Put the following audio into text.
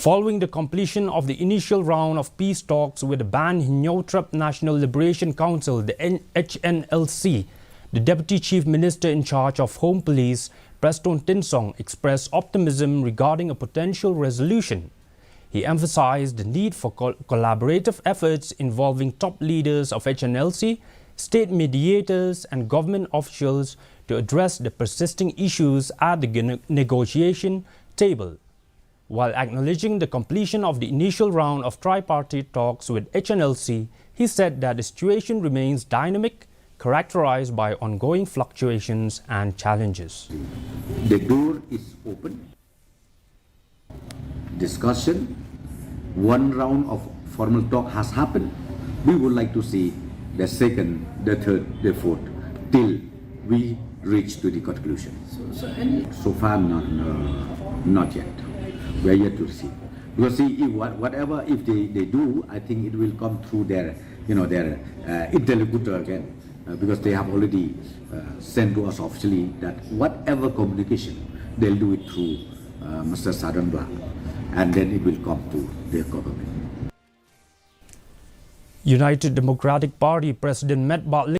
Following the completion of the initial round of peace talks with the banned Hnlc National Liberation Council, the Hnlc, the Deputy Chief Minister in charge of Home Police, Preston Tinsong, expressed optimism regarding a potential resolution. He emphasized the need for collaborative efforts involving top leaders of Hnlc, state mediators and government officials to address the persisting issues at the negotiation table. While acknowledging the completion of the initial round of tripartite talks with Hnlc, he said that the situation remains dynamic, characterized by ongoing fluctuations and challenges. The door is open. Discussion. One round of formal talk has happened. We would like to see the second, the third, the fourth, till we reach to the conclusion. So far, not yet. We are yet to see. Because see, if they do, I think it will come through their, their interlocutor again. Because they have already sent to us officially that whatever communication, they'll do it through Mr. Sadambla, and then it will come to their government. United Democratic Party President Matt Bartlett